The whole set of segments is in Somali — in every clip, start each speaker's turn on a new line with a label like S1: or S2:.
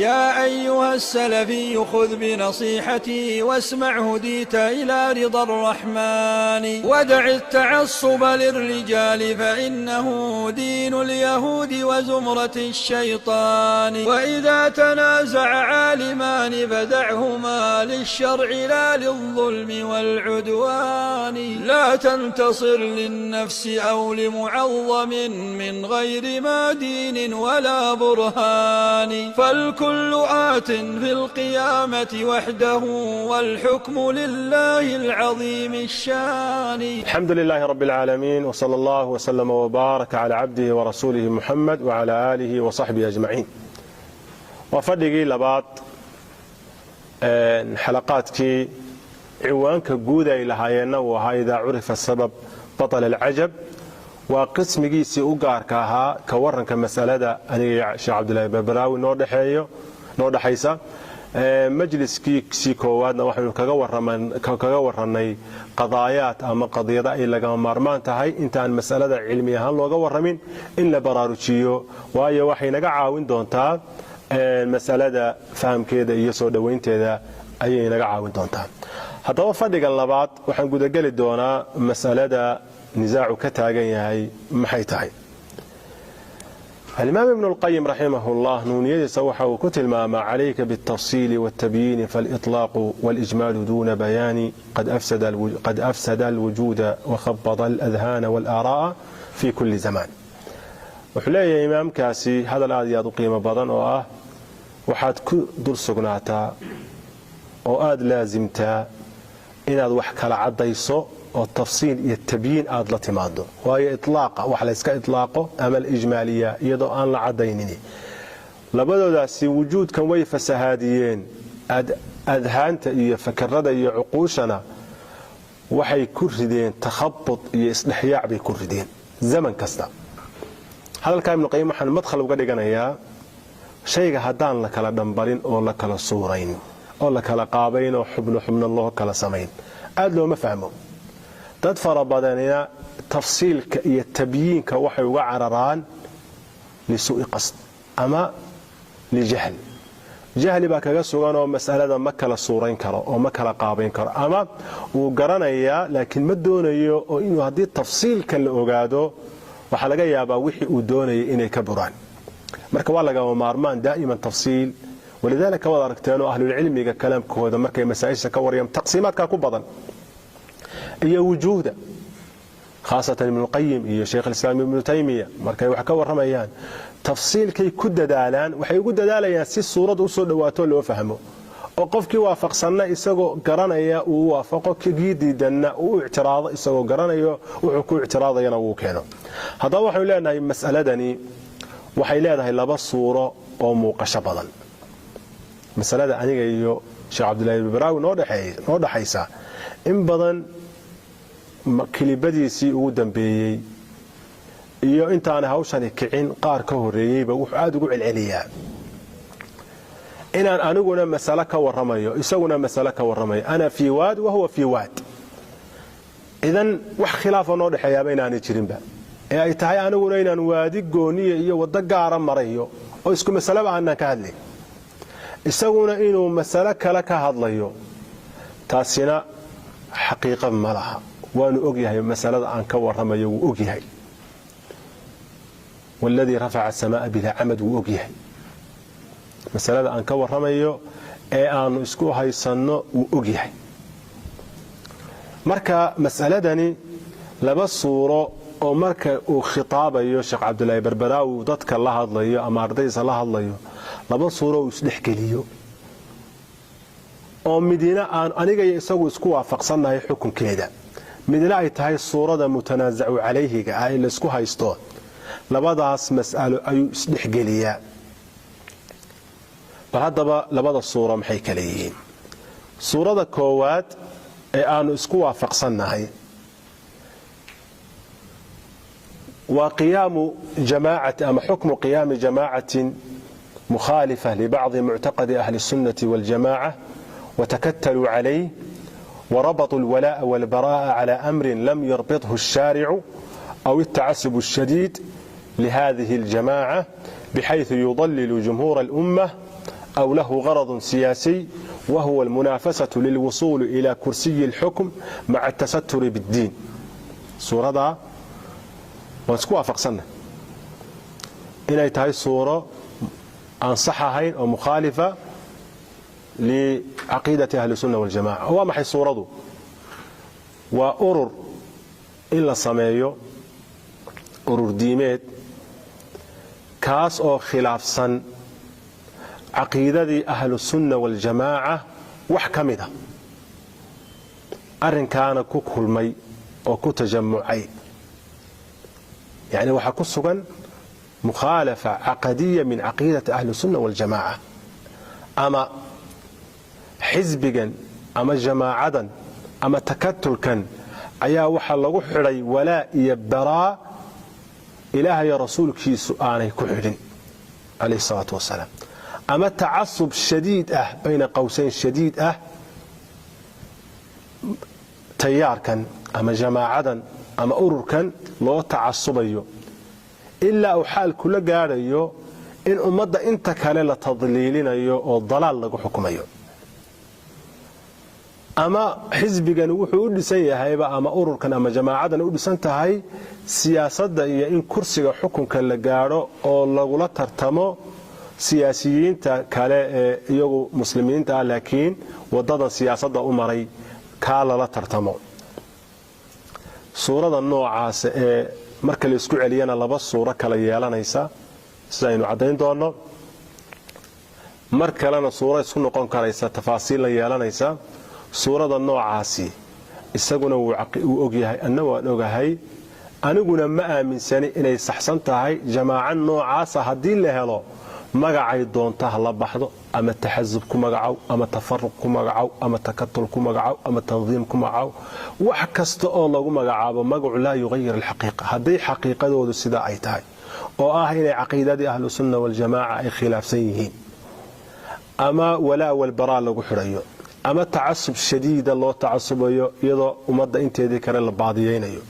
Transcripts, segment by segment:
S1: يا أيها السلفي خذ بنصيحتي واسمع هديت إلى رضا الرحمن ودع التعصب للرجال فإنه دين اليهود وزمرة الشيطان وإذا تنازع عالمان فدعهما للشرع لا للظلم والعدوان لا تنتصر للنفس أو لمعظم من غير ما دين ولا برهان فالكل آت في القيامة وحده والحكم لله العظيم الشان.
S2: الحمد لله رب العالمين وصلى الله وسلم وبارك على عبده ورسوله محمد وعلى آله وصحبه أجمعين. وفرقي لبعض حلقاتك ciwaanka guud ay lahaayeenna waa إذا عرف السبب بطل العجب وقسمgiisii u gaarka ahaa ka waranka mas'alada aniga Sheekh Cabdullaahi Barbaraawi noo dhaxaysa majliskii koowaadna waxaanu kaga waranay qadaayaad ama qadiyada ay laga maarmaan tahay intaan mas'alada cilmi ahaan looga waramin in la baraarujiyo waayo waxay naga caawin doontaa mas'alada fahamkeeda iyo soo dhaweynteeda ayay naga caawin doontaa. haddaba fadhiga labaad waxaan gudagali doonaa mas'alada نزاع كتاغن yahay maxay tahay. الإمام ابن القيم رحمه الله نونيديس waxa uu ku tilmaama عليك بالتفصيل والتبيين فالإطلاق والإجمال دون بيان قد أفسد الوجود وخبض الأذهان والآراء في كل زمان. وحلي إمام كاسي هذا الآيات قيمة بدن oo waxaad ku dul sugnaataa oo aad laazimtaa inaad wax kala cadayso oo tafsiil iyo tabyiin aad la timaado waayo itlaaqa wax la iska itlaaqo ama ijmaaliya iyadoo aan la cadaynin labadoodaasi wujuudkan way fasahaadiyeen adhaanta iyo fakarada iyo uquushana waxay ku rideen takhabbud iyo isdhexyaac bay ku rideen zaman kasta. hadalka ibn qayyim waxaan madkhal uga dhiganayaa shayga hadaan la kala dhambalin oo la kala suurayn oo la kala qaabayn oo xubno loo kala sameyn aad loo ma fahmo. dad fara badanina tafsiilka iyo tabyiinka waxay uga cararaan lisuu'i qasd ama lijahl. jahli baa kaga sugan oo mas'alada ma kala suurayn karo oo ma kala qaabayn karo ama uu garanayaa laakiin ma doonayo oo inuu hadii tafsiilka la ogaado waxa laga yaabaa wixii uu doonayay inay ka buraan. marka waa laga maarmaan daa'iman tafsiil ولذلك wada aragteen ahlul cilmiga kalaamkooda markay masaa'isha ka wariyaan taqsiimaadka ku badan iyo wujuuda khaasatan ibn qayyim iyo sheekh al-islam ibn taymiya markay wax ka waramayaan tafsiilkay ku dadaalaan waxay ugu dadaalayaan si suurad u soo dhawaato loo fahmo oo qofkii waafaqsanna isagoo garanaya uu waafaqo kigiidiidana uu i'tiraado isagoo garanayo wuxuu ku i'tiraadayana uu keeno. haddaba waxaan leenahay mas'aladani waxay leedahay laba suuro oo muuqasho badan. masalada aniga iyo Sheekh Cabdullaahi Barbaraawi noo dhaxaysa in badan kilibadiisii ugu dambeeyay iyo intaan hawshan kicin qaar ka horeeyayba wuxuu aad ugu celceliyaa inaan aniguna mas'ala ka waramayo isaguna mas'ala ka waramayo ana fi waad wa huwa fi waad idan wax khilaaf noo dhaxeeyaba inaan jirinba ee ay tahay aniguna inaan waadi gooniye iyo wada gaar marayo oo isku mas'ala aan ka hadlay isaguna inuu mas'ala kala ka hadlayo taasina xaqiiqo ma laha waanu ogyahay mas'alada aan ka waramayo uu ogyahay والذي رفع السماء بلا عمد uu ogyahay mas'alada aan ka waramayo ee aanu isku haysanno uu ogyahay. marka mas'aladani laba suuro oo marka uu khitaabayo Sheekh Cabdullaahi Barbaraawi dadka la hadlayo ama ardayda la hadlayo laba suuro uu isdhexgeliyo oo midina aan aniga iyo isagu isku waafaqsanahay xukunkeeda midna ay tahay suurada mutanaazacu calayhiga ay la isku haysto labadaas mas'alo ayuu isdhexgeliyaa. bahadaba labada suuro maxay kala yihiin. suurada koowaad ee aanu isku waafaqsanahay waa qiyaamu jamaacati ama xukmu qiyaami jamaacatin مخالفة لبعض معتقد أهل السنة والجماعة وتكتلوا عليه وربطوا الولاء والبراء على أمر لم يربطه الشارع أو التعسب الشديد لهذه الجماعة بحيث يضلل جمهور الأمة أو له غرض سياسي وهو المنافسة للوصول إلى كرسي الحكم مع التستر بالدين. سورة واسكو أفقسنا إنها تهي سورة أنصحها أو مخالفة لعقيدة أهل السنة والجماعة. هو ما حي سورة وأرر إلا صميو أرر ديمات كاس أو خلاف سن عقيدة أهل السنة والجماعة وحكمها أرن كان كوكلمي أو كتجمعي يعني وحكسوا مخالفة عقدية من عقيدة أهل السنة والجماعة أما حزبا أما جماعة أما تكتلكا أيا وحلقوا حري ولا يبرا إله يا رسول كيسو آني كحرين عليه الصلاة والسلام أما تعصب شديد بين قوسين شديد تيار كان أما جماعة أما أرور كان لو تعصبيو إلا أحال كل قاريو إن أمد إنت كالي لتضليلين أو الضلال لقو حكميو أما حزب كان وحو لسيه هايبا أما أرور كان أما جماعة نقول سنتهاي سياسة إيا إن كرسي حكم كان لقارو أو لغو ترتمو سياسيين كالي يوغو مسلمين لكن وضد سياسة أمري كالا لا ترتمو سورة النوع marka la isku celiyana laba suuro kala yeelanaysa sidaynu cadeyn doono mar kalena suuro isku noqon karaysa tafaasiil la yeelanaysa suurada noocaasi isaguna uu og yahay anna waan ogahay aniguna ma aaminsani inay saxsan tahay jamaacan noocaas hadii la helo magacay doonta la baxdo ama taxazub ku magacaw ama tafarruq ku magacaw ama takattul ku magacaw ama tanziim ku magacaw wax kasta oo lagu magacaabo magacu la yughayir alhaqiqa hadii xaqiiqadoodu sida ay tahay oo ah inay aqeedadii ahlu sunna wal jamaa ay khilaafsan yihiin ama wala wal bara lagu xirayo ama tacassub shadiid loo tacassubayo iyadoo umada inteedii kale la baadiyeynayo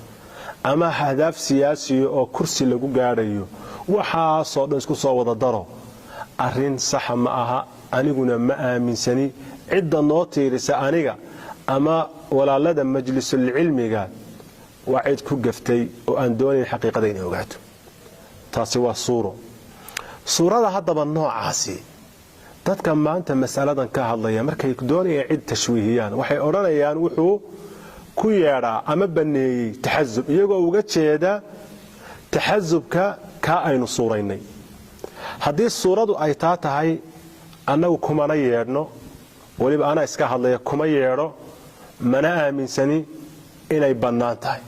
S2: ama hadaf siyaasi oo kursi lagu gaarayo waxa soo dhan isku soo wada daro arrin sax ma aha aniguna ma aaminsani cid noo tiirisa aniga ama walaalada majlisul cilmiga wacid ku gaftay oo aan doonin xaqiiqada inay ogaato taasi waa suurada haddaba noocaasi dadka maanta mas'aladan ka hadlaya markay doonayaan cid tashwiihiyaan waxay oranayaan wuxuu ku yeeraa ama baneeyay taxazub iyagoo uga jeeda taxazubka ka aynu suuraynay haddii suuradu ay tahay annagu kumana yeedhno waliba ana iska hadlaya kuma yeedho mana aaminsani inay bannaan tahay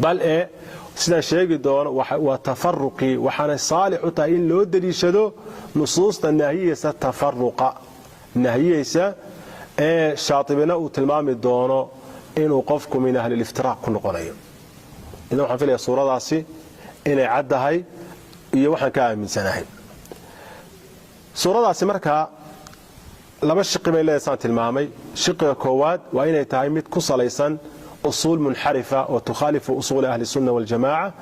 S2: bal sidaan sheegi doono waa tafarruqi waxaana saalix u tahay in loo daliishado nusuusta nahiyeysa tafarruqa nahiyeysa shaatibina uu tilmaami doono inuu qofku min ahli al-iftiraaq ku noqonayo idan waxaan filayaa suuradaasi inay caddahay iyo waxaan ka aaminsanahay suuradaasi markaa laba shiqi bay leedahay tilmaamay shiqiga koowaad waa inay tahay mid ku salaysan usul munharifa oo tukhalifu usul ahli sunna wal jamaa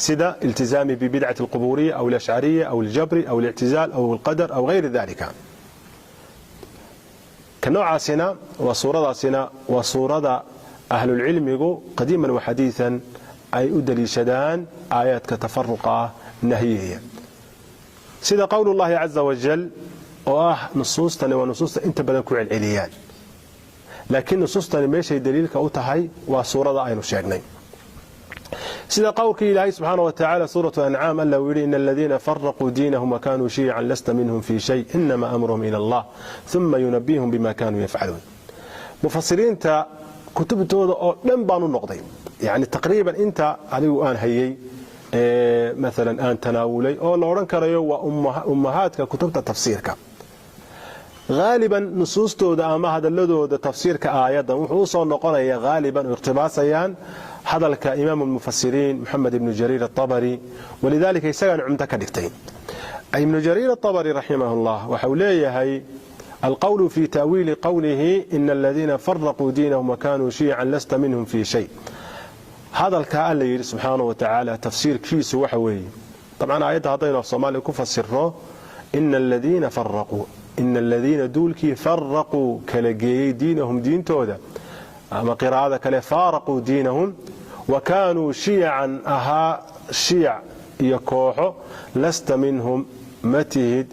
S2: sida iltizami bi bid'ati al-quburiyya aw al-ash'ariyya aw al-jabr aw al-i'tizal aw al-qadar aw ghayr dhalika كنوعاسنا وصورة وصورة أهل العلم قديما وحديثا أي أدليشدان آيات كتفرقة نهيية سيدا قول الله عز وجل نصوصتنا ونصوصتنا انت بدنكو العليان لكن نصوصتنا ماشي دليلك أوتهي وصورة أين شاقنين سيدا قولك إلهي سبحانه وتعالى سورة أنعام ألا ويري إن الذين فرقوا دينهم وكانوا شيعا لست منهم في شيء إنما أمرهم إلى الله ثم ينبيهم بما كانوا يفعلون مفسرين انت كتبتوا لم بانوا النقطين يعني تقريبا انت عليه آن هيي مثلا آن تناولي أو لوران كريو وأمهاتك كتبت تفسيرك غالبا نصوصته ده أما هذا اللدو ده تفسيرك آيات وحوصا نقرأي غالبا ارتباصيان هذا إمام المفسرين محمد بن جرير الطبري ولذلك يسأل عمدك دكتين أي ابن جرير الطبري رحمه الله وحوليه هي القول في تأويل قوله إن الذين فرقوا دينهم وكانوا شيعا لست منهم في شيء هذا الكائن اللي سبحانه وتعالى تفسير كيس وحوي طبعا آيات هذين الصومالي كفسره إن الذين دولكي فرقوا كالجي دينهم دين تودا أما قراءة كلا فارقوا دينهم وكانوا شيعا أها شيع يكوحوا لست منهم متهد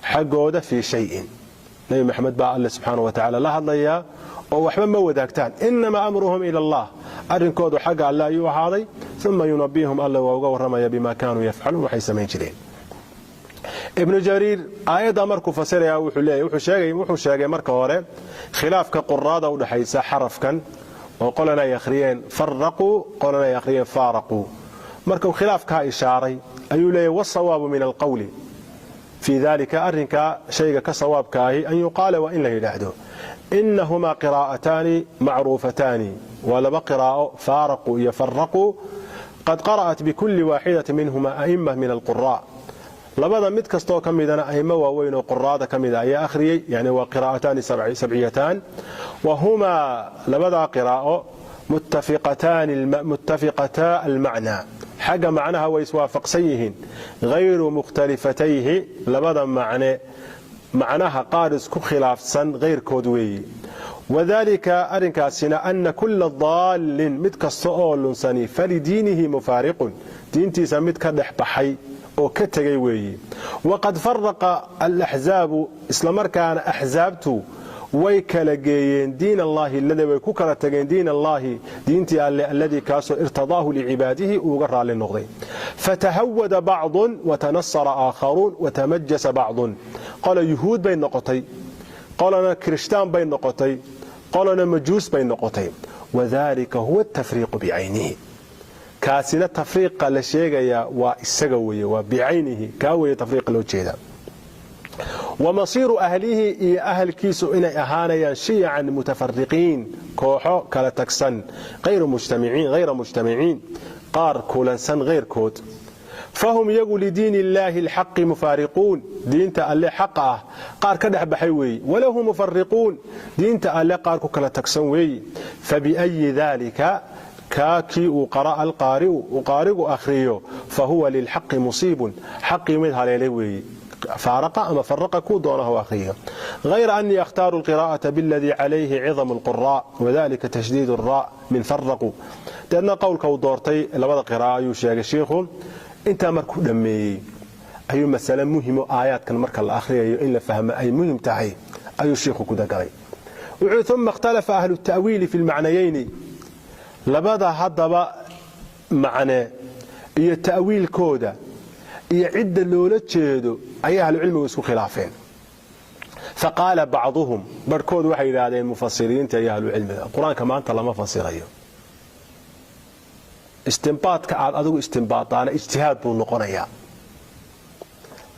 S2: حقوده في شيء. نبي محمد بقى الله سبحانه وتعالى لا هضيا وحبا ما وداكتان إنما أمرهم إلى الله أرنكودوا حق الله يوحاضي ثم ينبيهم الله وورمي بما كانوا يفعلون وحي سمين جرين. ابن جرير آيات أمركو فسرها وحو شاقي مركو هوري خلاف كقرادة ودحيسا حرف كان وقلنا يخريين فرقوا قلنا يخريين فارقوا مركو خلاف كا إشاري أيو لي والصواب من القول في ذلك أرنك شيء كصواب كاهي أن يقال وإن لا يلعدو إنهما قراءتان معروفتان ولما قراءة فارقوا يفرقوا قد قرأت بكل واحدة منهما أئمة من القراء لبدا مid kastoo kamidana ayma waaweyn oo quraada kamid ah ayaa akhriyay yani waa qiraa'atan sab'iyatan wa huma labada qiraa'o muttafiqata al-ma'na haga macnaha way iswaafaqsan yihiin ghayru mukhtalifatayhi labada macnaha qaar isku khilaafsan ghayrkood weey wadalika arinkaasina anna kull dhallin mid kastoo lunsani falidiinihi mufariqun diintiisa mid ka dhaxbaxay oo ka tagay weeye waqad farqa al-ahzab islamar kaana ahzabtu way kala geeyeen diin allahi alladhi way ku kala tageen diin allahi diintii alle alladhi kaaso irtadaahu liibadihi uga raali noqday fatahawada ba'd wa tanassara akharun wa tamajjasa ba'd qala yuhud bay noqotay qalana kristaan bay noqotay qalana majuus bay noqotay wadhalika huwa at-tafriq bi'aynihi كاسنا تفريق لشيغيا واسغويه وبعينه كاويه تفريق لو جيدا ومصير اهله اهل كيسو ان اهانيا شيعا متفرقين كوحو كلا تكسن غير مجتمعين قار كولنسن غير كود فهم يقول لدين الله الحق مفارقون دينت الله حقه قار كدحبخي وي وله مفرقون دينت الله قار كلا تكسن وي فبأي ذلك كاكي وقرأ القارئ وقارئ أخريه فهو للحق مصيب حق منها ليلوي فارق أما فرق كودونه أخريه غير أني أختار القراءة بالذي عليه عظم القراء وذلك تشديد الراء من فرقوا لأن قول كودورتي لبدا قراءة يشيخ الشيخ انت مركو دمي أي مسألة مهمة آيات كان مركا الأخرية إلا فهم أي مهم تاعي أي الشيخ كدا قري ثم اختلف أهل التأويل في المعنيين لبدا هدبا معنى iyo ta'wiilkooda iyo cid loola jeedo ay ahlu cilmigu isku khilaafeen faqala ba'dhum barkood waxay yiraahdeen mufassiriinta ay ahlu cilmiga quraanka maanta lama fasirayo istinbaadka aad adigu istinbaadana ijtihaad buu noqonayaa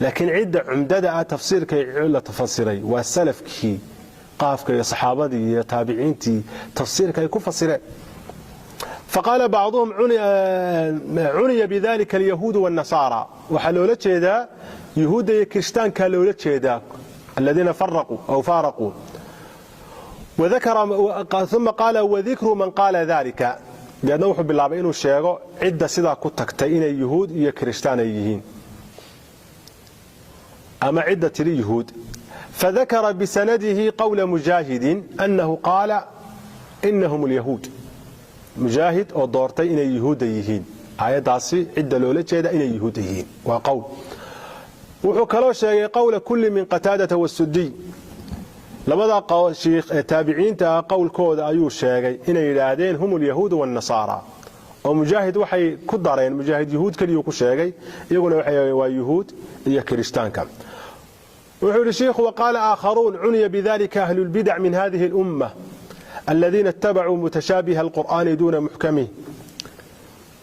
S2: laakiin cid umdada tafsiirka la tafsiray waa salafkii qaafka iyo saxaabadii iyo taabiciintii tafsiirka ay ku fasireen فقال بعضهم عني بذلك اليهود والنصارى وحلولة جيدا يهود وكريستان كالولة جيدا الذين فرقوا أو فارقوا وذكر ثم قال وذكر من قال ذلك لأنه حب الله بإنه الشيء عدة سيدا كتكتين يهود وكريستان يهين أما عدة اليهود فذكر بسنده قول مجاهد أنه قال إنهم اليهود مجاهد oo doortay inay yahuud yihiin ayadaasi cid loola jeeda inay yahuud yihiin waa qowl wuxuu kala sheegay qowl kulli min qataada wa suddi labada qowl sheekh taabiciinta qowlkooda ayuu sheegay inay yiraahdeen humul yahuud wan nasaara oo mujaahid waxay ku dareen mujaahid yahuud kaliya ku sheegay iyaguna waxay waa yahuud iyo kristaanka wuxuu sheekhu waqala aakharuun uniya bidalika ahlul bid'ah min hadhihi al ummah الذين اتبعوا متشابه القرآن دون محكمه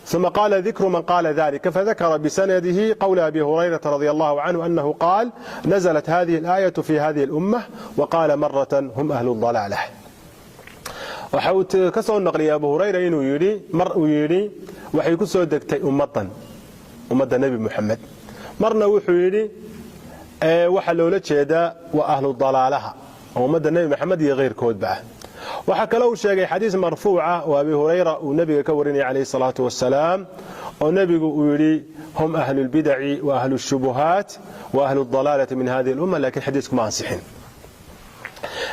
S2: ثم قال ذكر من قال ذلك فذكر بسنده قول أبي هريرة رضي الله عنه أنه قال نزلت هذه الآية في هذه الأمة وقال مرة هم أهل الضلالة وحاوت كسو النقل يا أبو هريرة إنه يري وحي كسو دكتي أمة النبي محمد مرنا وحو يري وحلولة شهداء وأهل الضلالة وأمة النبي محمد يغير كود بعه وحكى له شيء حديث مرفوعة وأبي هريرة والنبي كورني عليه الصلاة والسلام والنبي يقول هم أهل البدع وأهل الشبهات وأهل الضلالة من هذه الأمة لكن حديثكم مانسحين.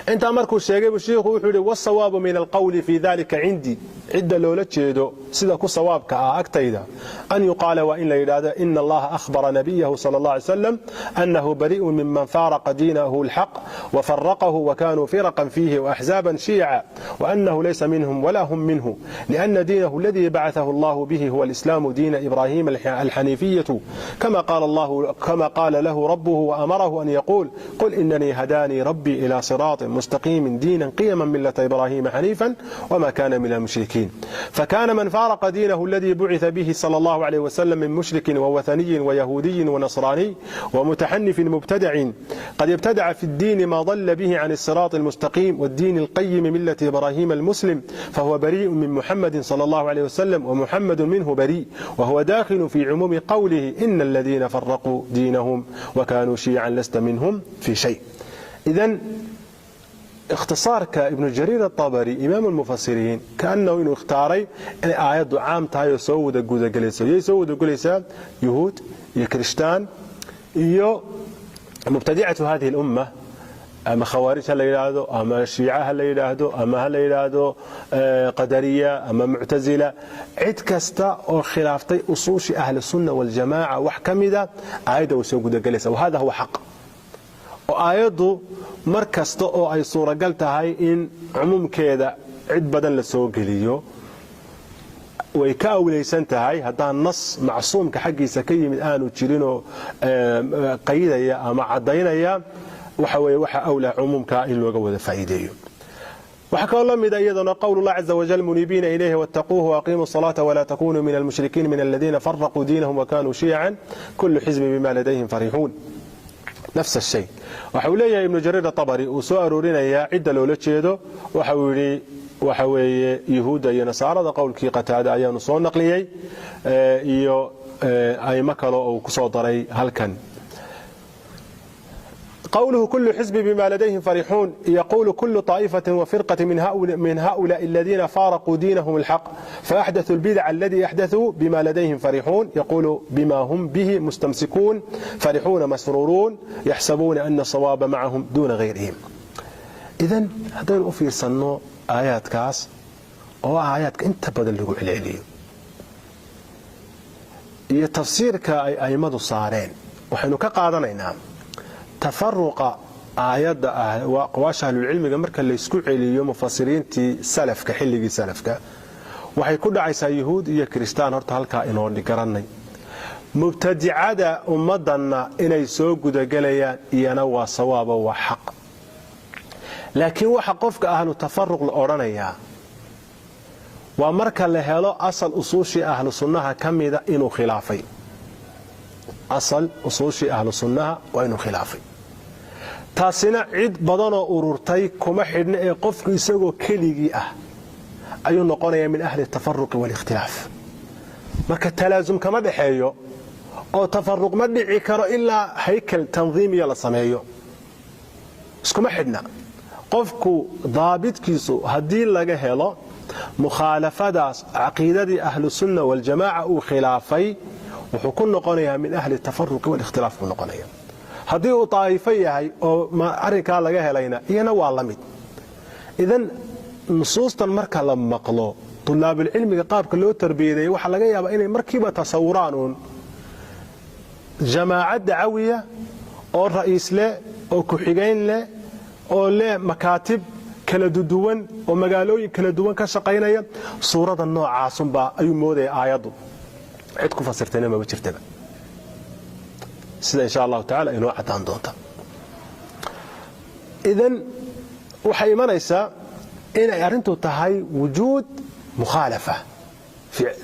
S2: انت امركو sheegay sheekhu wuxuu yiri wasawaabu min alqawl fi dhalika indi idda loola jeedo sida ku sawaabka ah agtayda an yuqala wa in la yiraahdo inna allaha akhbara nabiyahu sallallahu alayhi wasallam annahu bari'un mimman faraqa dinahu alhaq wa farraqahu wa kanu firqan fihi wa ahzaban shi'a wa annahu laysa minhum wala hum minhu لأن دينه الذي بعثه الله به هو الإسلام دين إبراهيم الحنيفية كما قال له ربه وأمره أن يقول قل إنني هداني ربي إلى صراط مستقيم دينا قيما ملة إبراهيم حنيفا وما كان من المشركين. فكان من فارق دينه الذي بعث به صلى الله عليه وسلم من مشرك ووثني ويهودي ونصراني ومتحنف مبتدع قد ابتدع في الدين ما ضل به عن الصراط المستقيم والدين القيم ملة إبراهيم المسلم فهو بريء من محمد صلى الله عليه وسلم ومحمد منه بريء وهو داخل في عموم قوله إن الذين فرقوا دينهم وكانوا شيعا لست منهم في شيء. إذن اختصار كابن جرير الطبري إمام المفسرين كأنه إنه اختاري أن آيات عام تايو سود الجوزة جلسة يسود جلسة يهود يكريستان يو مبتدعة هذه الأمة أما خوارج هلا يرادو أما الشيعة هلا يرادو أما هلا يرادو قدرية أما معتزلة عد كستا أو خلافتي أصول أهل السنة والجماعة وحكمدا آيات وسود جلسة وهذا هو حق. وآياته مركز أو أي صورة قلتها هاي إن عموم كذا عد بدن للسوق ليو ويكاو ليسنتها هاي هذا النص معصوم كحقي سكي من آن وتشيلينه قيدة يا مع عضينا يا وحوي أولى عموم كائن وجود فائدة. وحكى الله من أيضا قول الله عز وجل منيبين إليه واتقوه وأقيموا الصلاة ولا تكونوا من المشركين من الذين فرقوا دينهم وكانوا شيعا كل حزب بما لديهم فرحون. نفس الشيء. وحولي ابن جرير الطبري وسؤال رينا عدة لولا تشيدو وحوي يهودا ينصارى ذا قول كي قتادة أيان صون نقليي أي مكلو أو كصوتري هل كان قوله كل حزب بما لديهم فرحون يقول كل طائفة وفرقة من هؤلاء الذين فارقوا دينهم الحق فأحدثوا البدع الذي أحدثوا بما لديهم فرحون يقول بما هم به مستمسكون فرحون مسرورون يحسبون أن الصواب معهم دون غيرهم. إذن هذين أفير صنو آيات كاس أو آيات أنت بدلقوا عليه تفسير كأي مدو صارين وحنو كقادنا تفرق آيات وقواش أهل العلم مركا اللي يسكوع اليوم مفسرين تي سلف كحلقي سلف waxay ku dhacaysaa yahuud iyo kristaan horta halka inoo dhigaranay mubtadi'ada ummadanna inay soo gudagalayaan iyana waa sawaaba waa xaq laakiin waxa qofka ahlu tafarruq la oranaya waa marka la helo asal usuushi ahlu sunnaha kamida inuu khilaafay asal usuushi ahlu sunnaha waa inuu khilaafay taasina cid badan oo ururtay kuma xidhna ee qofku isagoo keligii ah ayuu noqonaya min ahli tafarruq wal ikhtilaaf marka talaazum kama dhaxeeyo oo tafarruq ma dhici karo ilaa haykal tanziimiya la sameeyo iskuma xidhna qofku daabitkiisu hadii laga helo mukhalafadaas aqeedadii ahlu sunna wal jamaa uu khilaafay wuxuu ku noqonayaa min ahli tafarruq wal ikhtilaaf ku noqonaya hadii uu taayifay yahay oo arinka laga helayna iyana waa la mid idan نصوصا مركا لما مقلو طلاب العلم قابك لو تربيدي waxa laga yaabaa inay markiiba tasawuraan جماعه دعويه oo ra'iis leh oo ku xigeen leh oo leh makaatib kala duwan oo magaalooyin kala duwan ka shaqeynaya suurada noocaas ba ayuu mooday aayadu cid ku fasirtayna ma jirtaba sida insha Allah ta'ala inoo cadaan doonta idan waxa imanaysa إن أرنتو تهاي وجود مخالفة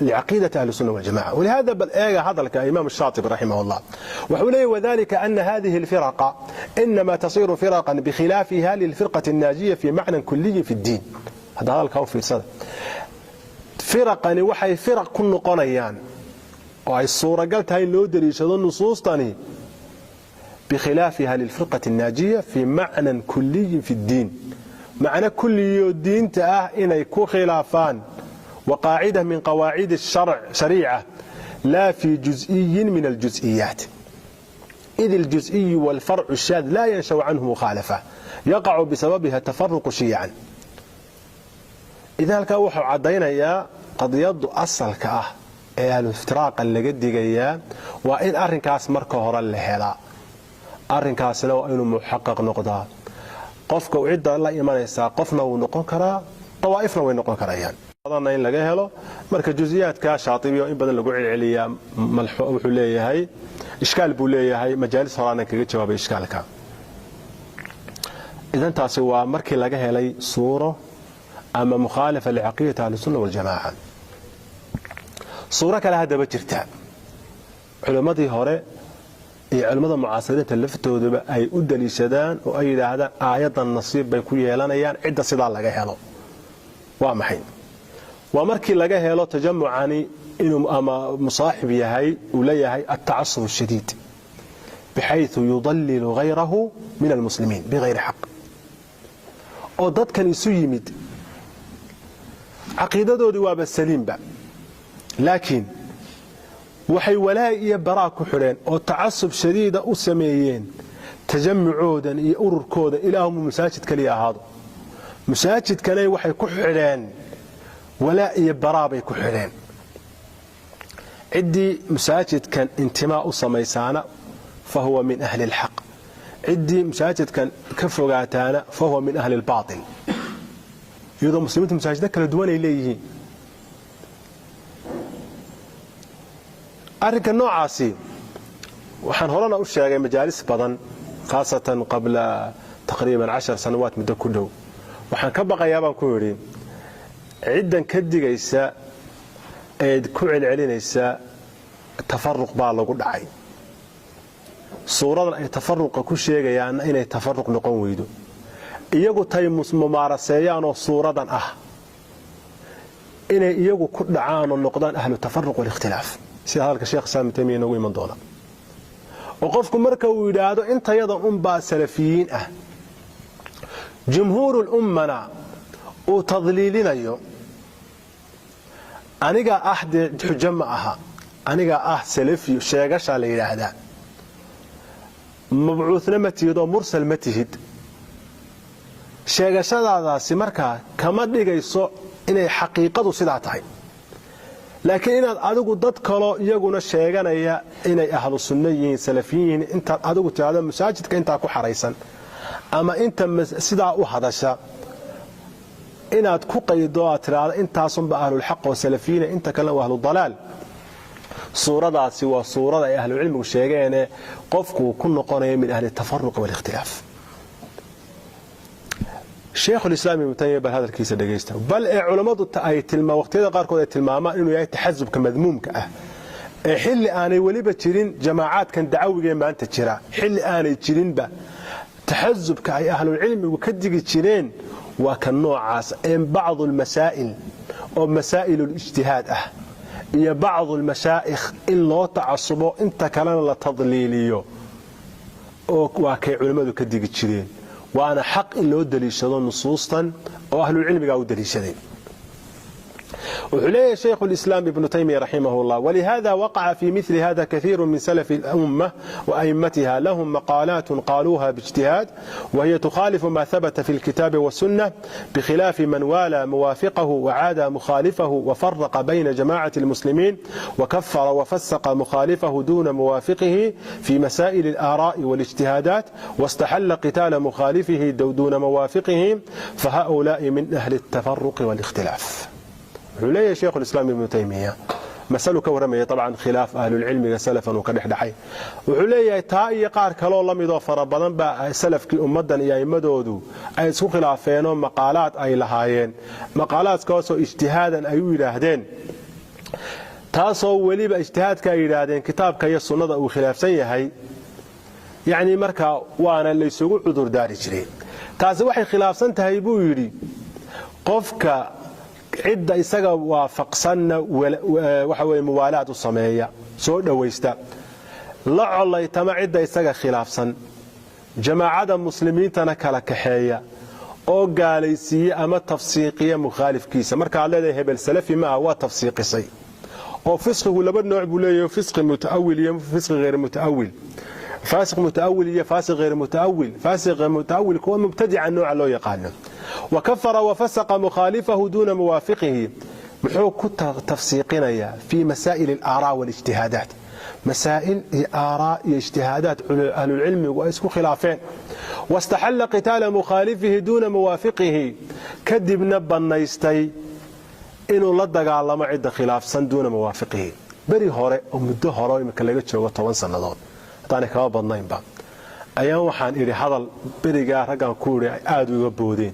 S2: لعقيدة أهل السنة والجماعة ولهذا هذا الإمام الشاطبي رحمه الله وحوليه وذلك أن هذه الفرقة إنما تصير فرقا بخلافها للفرقة الناجية في معنى كلي في الدين هذا الكوف في الصدر فرقا وحي فرق كل قنيان وهي الصورة قلت هاي اللودري شذو النصوص تاني بخلافها للفرقة الناجية في معنى كلي في الدين معنى كل دين إني كو خلافان وقاعدة من قواعد الشرع شريعة لا في جزئي من الجزئيات، إذ الجزئي والفرع الشاذ لا ينشأ عنه مخالفة يقع بسببها تفرق شيعا. إذا كان وحو عدينا يا قد يضو أصل كأه الافتراق اللي قد جيا وإن أرنكاس مركه هرا لهلا أرنكاس لو إنه محقق نقطة قفك وعد الله إيمان يسا قفنا ونقون كرا طوائفنا ونقون كريان أظن إن لقى هلا مركز جزئيات كشاطبي وإن بدل لقوا عليا ملحوق حليه هاي إشكال بوليه هاي مجالس هرانا كجت جواب إشكالك. إذا تاسوا مركز لقى هلا صورة أما مخالفة لعقيدة أهل السنة والجماعة. صورة كلها دبجرتها علماء هوري علماء معاصرين تلفتوا دب أي أدلي شدان وأي هذا آيات النصيب بيكون يلانيان عدة صدال لقى هلا وامحين ومركي لقى هلا تجمعاني إنه أما مصاحب يهي وليهي التعصب الشديد بحيث يضلل غيره من المسلمين بغير حق أو ضد كان يسيمد عقيدته waa basaliin ba laakiin waxay walaa'iya baraa ku xireen oo tacassub shadiida u sameeyeen tajammucoodan iyo ururkooda ilaahum masaajid kaliya ahaado masaajid kale waxay ku xireen walaa'iya baraa bay ku xireen cidii masaajidkan intimaa u sameeysaana fahuwa min ahli alhaq cidii masaajidkan ka fogaataana fahuwa min ahli albaatil يوضا مسلمين المساجدة كلا دوان إليه أرك النوع عاصي وحن هلنا أشياء مجالس بدن خاصة قبل تقريبا 10 سنوات مدة كله وحن كبقى يابا كوري عدا كدي جيسا كوعل علينا يسا تفرق بالله قد عين صورة أي تفرق كل شيء يعني أين تفرق نقوم ويدو iyagu tay mumaaraseeyaan oo suuradan ah inay iyagu ku dhacaan oo noqdaan ahlu tafarruq wal ikhtilaaf sida halka sheekh Saami Tamiin ugu iman doona oo qofku marka uu yiraahdo inta yadan baa salafiyiin ah jumhuurul ummana oo tadliilinayo aniga ahde xujama aha aniga salafi sheegasha la yiraahdaa mabcuuthna matiido mursal matihid sheegashadaadaasi markaa kama dhigayso inay xaqiiqadu sidaa tahay laakiin inaad adigu dad kale iyaguna sheeganaya inay ahlu sunna yihiin salafiyiin inta adigu taada masaajidka inta ku xareysan ama inta sidaa u hadasha inaad ku qaydo atraada intaasun ba ahlul haqq oo salafiyiin inta kale waa ahlul dalaal suuradaasi waa suurada ay ahlul cilmigu sheegeen qofku ku noqonayo min ahli tafarruq wal ikhtilaaf شيخ الإسلام ابن تيمية بهذا الكيس دقيسته بل علماء أي تلما وقتها قاركود تلماما إنه يأتي تحزب كمذموم كأه حل أنا ولي بتشيرين جماعات كان دعوي ما أنت تشرع حل أنا تشيرين با تحزب كأي أهل العلم وكدق تشيرين وكان نوع عاص إن بعض المسائل أو مسائل الاجتهاد هي بعض المشايخ إلا تعصبوا أنت كلام لا تضليليو وكي علماء كدق تشيرين وأنا حق إن لو دليشدون نصوصا وأهل العلم قاعد دليشدين وعليه شيخ الإسلام ابن تيمية رحمه الله ولهذا وقع في مثل هذا كثير من سلف الأمة وأئمتها لهم مقالات قالوها باجتهاد وهي تخالف ما ثبت في الكتاب والسنة بخلاف من والى موافقه وعادى مخالفه وفرق بين جماعة المسلمين وكفر وفسق مخالفه دون موافقه في مسائل الآراء والاجتهادات واستحل قتال مخالفه دون موافقه فهؤلاء من أهل التفرق والاختلاف. عليه شيخ الإسلام ابن تيمية مسألة كورمية طبعا خلاف أهل العلم سلفا وكدح دحي وعليه تاي قار كلو لم يضافر بدن با سلف كي أمدن يا إمدودو أي سو خلافين مقالات أي لهايين مقالات كاسو اجتهادا أي يراهدين تاسو ولي باجتهاد كا يراهدين كتاب كا سنة أو خلاف سيهي يعني مركا وانا اللي يسوق عذر داري جري تاسو waxay khilaafsantahay buu yiri qofka عدة إسقى وفقصنا وحوي موالات الصمية سو دويستا لا الله يتم عدة إسقى خلاف صن جماعة المسلمين تنكل كحية oo gaalaysiiye ama tafsiiqiya mukhaalifkiisa marka aad leedahay hebel salafi ma waa tafsiiqisay oo fisqigu laba nooc buu leeyahay fisqi mutaawil iyo fisqi غير mutaawil فاسق متأول iyo فاسق غير متأول فاسق متأول هو مبتدع النوع لو يقال وكفر وفسق مخالفه دون موافقه محو كنت تفسيقنا في مسائل الآراء والاجتهادات مسائل آراء اجتهادات أهل العلم واسكو خلافين واستحل قتال مخالفه دون موافقه كذب نبا نيستي إنه لا دغالما عده خلاف سن دون موافقه بري هوري او مدو هوري marka laga joogo 10 sanadood taani ka badnayn ba ayaan waxaan iri hadal beriga ragan ku iri aad uga boodeen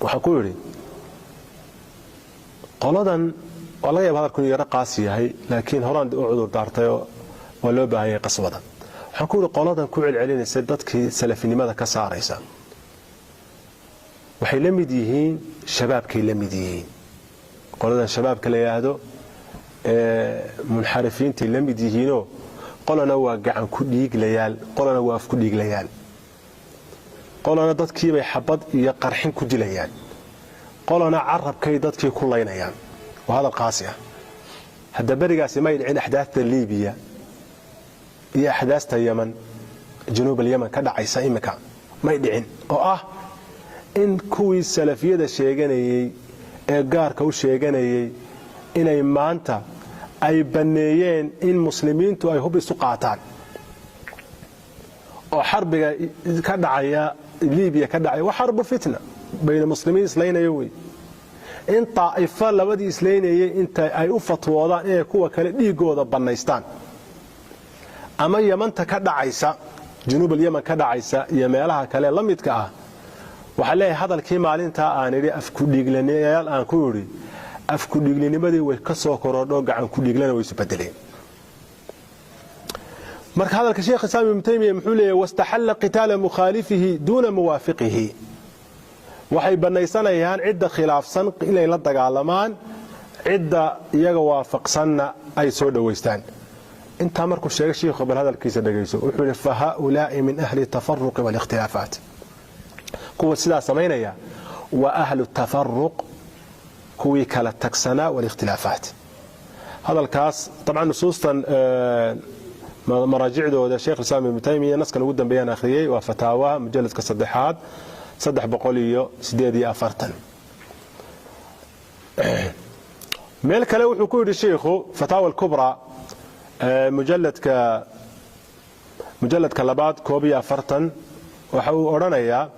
S2: waxa ku iri qoladan walaga yaab hadalku yara qaasi yahay laakiin horaan u cudur daartay oo loo baahan yahay qaswada waxa ku iri qoladan ku celcelinaysa dadkii salafinimada ka saaraysa waxay la mid yihiin shabaabkay la mid yihiin qoladan shabaabka la yiraahdo munxarifiintii la mid yihiinoo qolana waa gacan ku dhiiglayaal qolana waa af ku dhiiglayaal qolana dadkii bay xabad iyo qarxin ku dilayaan qolana carabkay dadkii ku laynayaan waa hadal qaasi ah hadda barigaasi ma dhicin ahdaafta Liibiya iyo ahdaafta Yemen جنوب اليمن ka dhacaysa imika ma dhicin oo ah in kuwii salafiyada sheeganayay ee gaarka u sheeganayay inay maanta ay baneeyeen in muslimiintu ay hub isu qaataan oo xarbiga ka dhacaya Liibiya ka dhacay waa xarbu fitna bayna muslimiin islaynaya way in taaifa labadii islaynayay inta ay u fatwoodaan ee kuwa kale dhiigooda baneystaan ama Yamanta ka dhacaysa جنوب اليمن ka dhacaysa iyo meelaha kale la midka ah waxa leeyahay hadalkii maalinta aan iri afku dhiiglaneeyal aan ku iri afku dhiiglanimadii way ka soo korodho gacan ku dhiiglana way isbedeleen marka hadalka sheekh Saami ibn Taymiyyah muxuu leeyahay wastahalla qitaal mukhalifihi duna muwafiqihi waxay banaysanayaan cid khilaafsan inay la dagaalamaan cid iyaga waafaqsanna ay soo dhaweystaan inta markuu sheegay sheekhu bal hadalkiisa dhageyso wuxuu leeyahay fa haa'ulaa'i min ahli tafarruq wal ikhtilaafaat kuwa sidaa sameynaya wa ahli tafarruq kuwii kala tagsana wal ikhtilaafaat hadalkaas طبعا nusuustan maraajicdooda sheekh Saami ibn Taymiyyah naskan ugu dambeeyaan akhriyay waa fataawa mujalladka 3 348 meel kale wuxuu ku yiri sheekhu fataawa al-kubra مجلد لباد كوبيا فرتن وأرنيا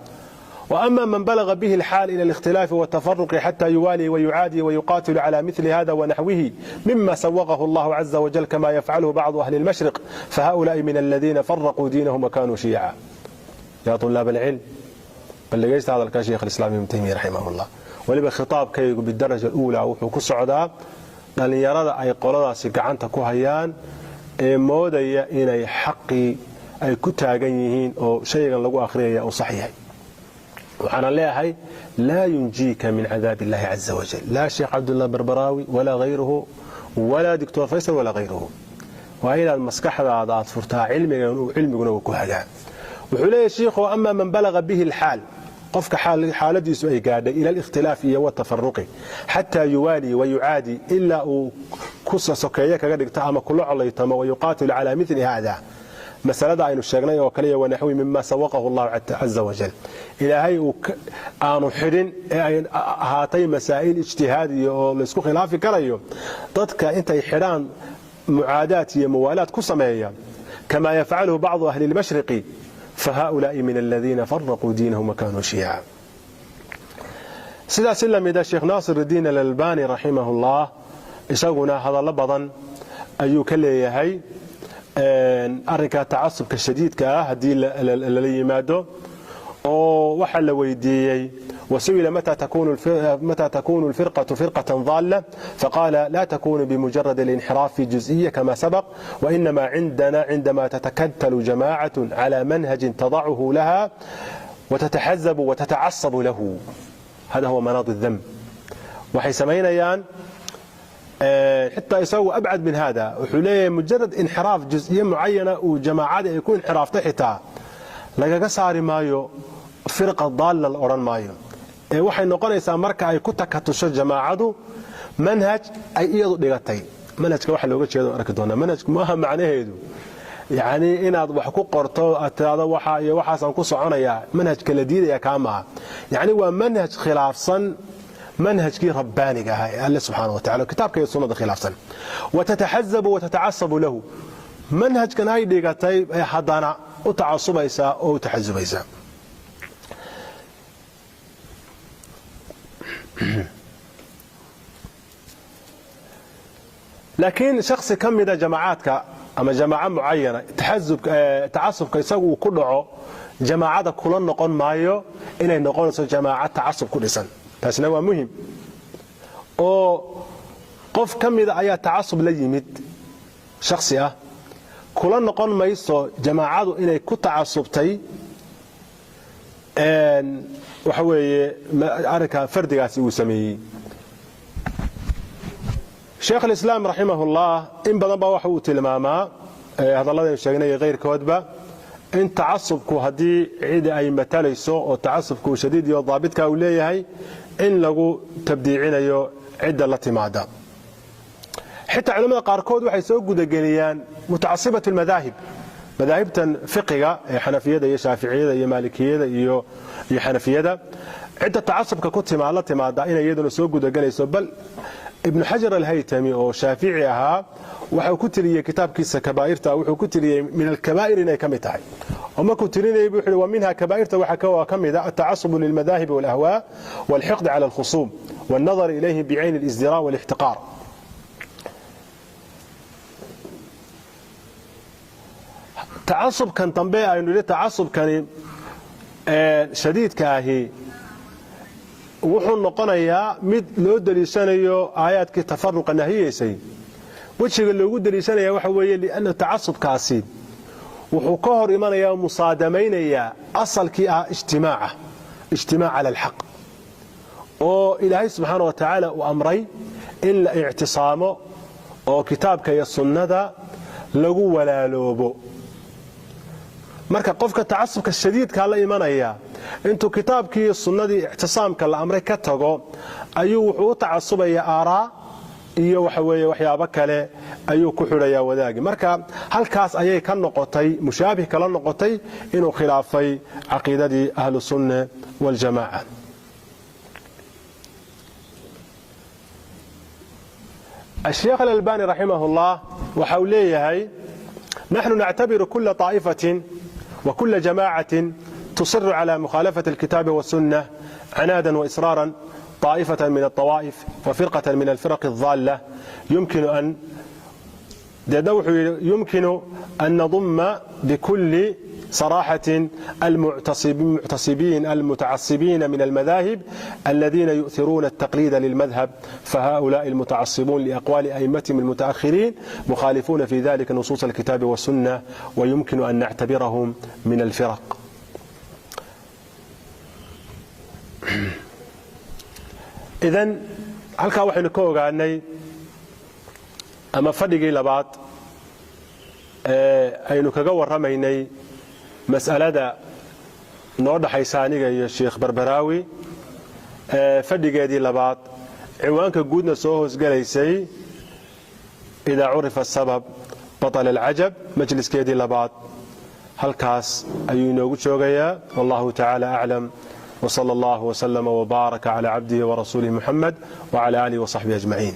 S2: وأما من بلغ به الحال إلى الاختلاف والتفرق حتى يوالي ويعادي ويقاتل على مثل هذا ونحوه مما سوغه الله عز وجل كما يفعله بعض أهل المشرق فهؤلاء من الذين فرقوا دينهم وكانوا شيعا يا طلاب العلم بلغيست هذا الكاشيخ الإسلام ابن تيمية رحمه الله ولبا خطاب كي بالدرجة الأولى وحكو السعوداء dhalinyarada ay qoladaasi gacanta ku hayaan ee moodaya inay xaqi ay ku taagan yihiin oo shaygan lagu akhriyay oo sax yahay waxaan leeyahay la yunjika min adab Allah azza wa jalla la sheekh Abdullah Barbarawi wala ghayruhu wala Dr. Faisal wala ghayruhu wa ila maskaxdaada aad furtaa cilmiguna ku hagaa wuxuu leeyahay sheekhu amma man balagha bihi al-hal قفك حالديسو اي قاده الى الاختلاف والتفرق حتى يوالي ويعادي الا كوسا سوكيه كغا دغتا اما كلو عليتما ويقاتل على مثل هذا مساله aynu sheegnay oo kaliya wanaxwi mimma sawaqahu Allah azza wa jalla ilaahay aanu xidin ay ahaatay masaa'il ijtihaadiyo oo la isku khilaafi karayo dadka intay xidhaan muaadaat iyo muwaalaat ku sameeyaan kama yafعله بعض اهل المشرق فهؤلاء من الذين فرقوا دينهم وكانوا شيعا سيدا سلم إذا الشيخ ناصر الدين الألباني رحمه الله إساقنا هذا لبضا أيو كلي هاي أرنك تعصب كالشديد كهدي اللي يمادو وحل ويديي وسئل متى تكون الفرقة فرقة ضالة فقال لا تكون بمجرد الانحراف في جزئية كما سبق وإنما عندما تتكتل جماعة على منهج تضعه لها وتتحزب وتتعصب له هذا هو مناط الذنب وحي سمينيان حتى يسوي أبعد من هذا وحليه مجرد انحراف جزئية معينة وجماعات يكون انحراف تحتها لقى صار مايو firqa daalla la oran maayo ee waxay noqonaysaa marka ay ku takatusho jamaacadu manhaj ay iyadu dhigatay manhajka waxa looga jeedo arki doona manhajku ma aha macnaheedu yani inaad wax ku qorto atada waxa iyo waxaasan ku soconaya manhajka la diidaya kaama yani waa manhaj khilaafsan manhajki rabbaaniga ah Allah subhanahu wa ta'ala kitabka iyo sunnada khilaafsan wa tatahazzabu wa tata'assabu lahu manhajkan ay dhigatay hadana u taasubaysa oo tahazzubaysa لكن شخص كمida جماعاتka ama جماعة معينة تعصبka isagu ku dhaco جماعada kula noqon maayo inay noqonayso جماعة تعصب ku dhisan taasna waa muhiim oo qof kamida ayaa تعصب la yimid shakhsi ah kula noqon mayso جماعadu inay ku تعصبtay waxa weeye arka fardigaasi uu sameeyay شيخ الإسلام رحمه الله إن بدن با waxa uu tilmaamaa hadalladeen sheegnay qeyrkoodba in تعصبku hadii cid ay matalayso oo تعصبku shadiid iyo daabidka uu leeyahay in lagu tabdiicinayo cid la timaada xitaa culimada qaarkood waxay soo gudageliyaan mutacasibatu almadahib madahibtan fiqiga ee xanafiyada iyo shaafiiciyada iyo maalikiyada iyo xanafiyada cid تعصبka ku timaada inay iyaduna soo gudagelayso bal ابن حجر الهيثمي او شافعي اها wuxuu ku tiriyay kitaabkiisa kabaa'irta wuxuu ku tiriyay min al-kabaa'ir inay kamid tahay ama ku tirinay wuxuu wa minha kabaa'irta waxa ka kamid ah at-ta'assub lil madahib wal ahwa wal hiqd ala al-khusum wal nazar ilayhi bi'ayn al-izdira wal ihtiqar ta'assub kan dambe aynu leeyahay ta'assub kan shadiid ka ahi wuxuu noqonayaa mid loo daliishanayo aayaadkii tafarruqa nahiyeysay wajiga loogu daliishanaya waxa weeye li'anna ta'assubkaasi wuxuu ka hor imanayaa musaadamaynaya asalkii ah ijtimaac ala alhaq oo ilaahay subhanahu wa ta'ala uu amray in la i'tisaamo oo kitaabka iyo sunnada lagu walaaloobo marka qofka ta'assubka shadiidka la imanaya intuu kitaabkii sunnadii ihtisaamka la amray ka tago ayuu wuxuu ta'assubaya aaraa iyo waxa weeye waxyaabo kale ayuu ku xidhayaa wadaagi marka halkaas ayay ka noqotay mushaabih kala noqotay inuu khilaafay aqeedadii ahlu sunna wal jamaa الشيخ الألباني رحمه الله وحوليه نحن نعتبر كل طائفة وكل جماعة تصر على مخالفة الكتاب والسنة عنادا وإصرارا طائفة من الطوائف وفرقة من الفرق الضالة يمكن أن نضم بكل صراحة المعتصبين المتعصبين من المذاهب الذين يؤثرون التقليد للمذهب فهؤلاء المتعصبون لأقوال أئمتهم المتأخرين مخالفون في ذلك نصوص الكتاب والسنة ويمكن أن نعتبرهم من الفرق إذن halka waxaynu ka ogaanay ama fadhigii labaad aynu kaga waramaynay mas'alada noo dhaxaysa aniga iyo Sheekh Barbaraawi fadhigeedii labaad ciwaanka guudna soo hoosgalaysay ida urifa sabab batal al-ajab majliskeedii labaad halkaas ayuu inoogu joogayaa wallahu ta'ala a'lam وصلى الله وسلم وبارك على عبده ورسوله محمد وعلى آله وصحبه أجمعين